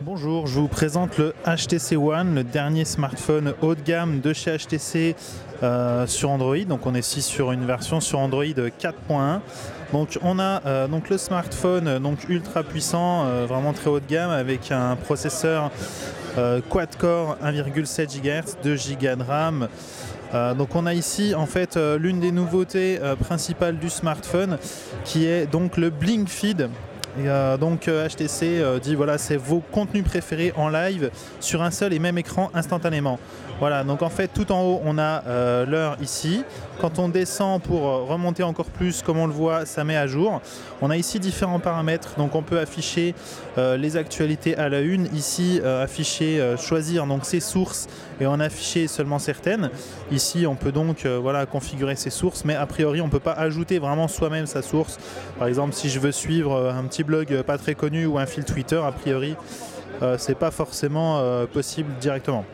Bonjour, je vous présente le HTC One, le dernier smartphone haut de gamme de chez HTC sur Android. Donc on est ici sur une version sur Android 4.1. Donc on a donc le smartphone donc ultra puissant, vraiment très haut de gamme avec un processeur quad-core 1,7 GHz, 2 Go de RAM. Donc on a ici en fait l'une des nouveautés principales du smartphone qui est donc le Blink Feed. Donc HTC dit voilà, c'est vos contenus préférés en live sur un seul et même écran instantanément. Voilà, donc en fait tout en haut on a l'heure ici. Quand on descend pour remonter encore plus, comme on le voit, ça met à jour. On a ici différents paramètres, donc on peut afficher les actualités à la une. Ici choisir donc ses sources et en afficher seulement certaines. Ici on peut donc voilà, configurer ses sources, mais a priori on ne peut pas ajouter vraiment soi-même sa source. Par exemple, si je veux suivre un petit blog pas très connu ou un fil Twitter, a priori c'est pas forcément possible directement.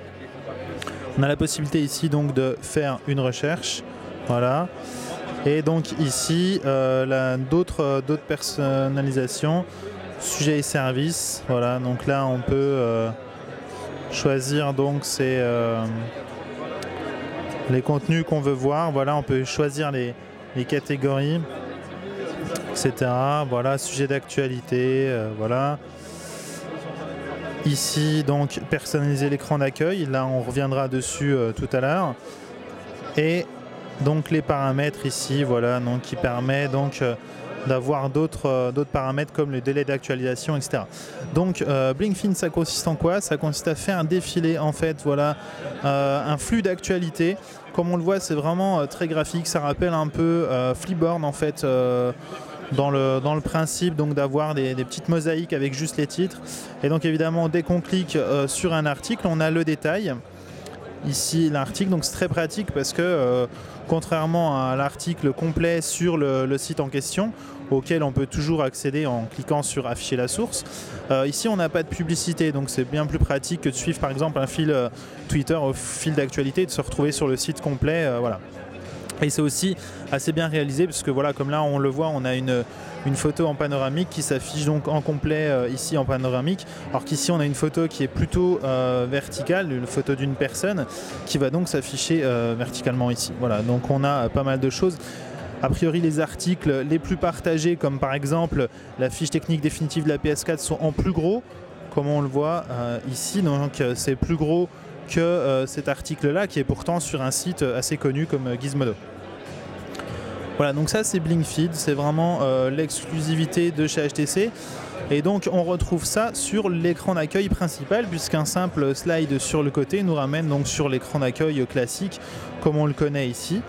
On a la possibilité ici donc de faire une recherche, voilà, et donc ici d'autres personnalisations, sujets et services, voilà, donc là on peut choisir donc les contenus qu'on veut voir, voilà, on peut choisir les catégories, etc. Voilà, sujet d'actualité, voilà. Ici, donc, personnaliser l'écran d'accueil. Là, on reviendra dessus tout à l'heure. Et donc, les paramètres ici, voilà, donc, qui permet donc d'avoir d'autres paramètres comme le délai d'actualisation, etc. Donc, Blink Feed, ça consiste en quoi? Ça consiste à faire défiler, en fait, voilà, un flux d'actualité. Comme on le voit, c'est vraiment très graphique. Ça rappelle un peu Flipboard, en fait, dans le principe donc d'avoir des petites mosaïques avec juste les titres. Et donc évidemment dès qu'on clique sur un article, on a le détail. Ici l'article, donc c'est très pratique parce que contrairement à l'article complet sur le site en question, auquel on peut toujours accéder en cliquant sur afficher la source, ici on n'a pas de publicité, donc c'est bien plus pratique que de suivre par exemple un fil Twitter au fil d'actualité et de se retrouver sur le site complet, voilà. Et c'est aussi assez bien réalisé parce que voilà, comme là on le voit, on a une photo en panoramique qui s'affiche donc en complet ici en panoramique, alors qu'ici on a une photo qui est plutôt verticale, une photo d'une personne qui va donc s'afficher verticalement ici. Voilà, donc on a pas mal de choses. A priori, les articles les plus partagés, comme par exemple la fiche technique définitive de la PS4, sont en plus gros, comme on le voit ici, donc c'est plus gros que cet article-là, qui est pourtant sur un site assez connu comme Gizmodo. Voilà, donc ça c'est Blink Feed, c'est vraiment l'exclusivité de chez HTC. Et donc on retrouve ça sur l'écran d'accueil principal, puisqu'un simple slide sur le côté nous ramène donc sur l'écran d'accueil classique, comme on le connaît ici.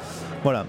Voilà.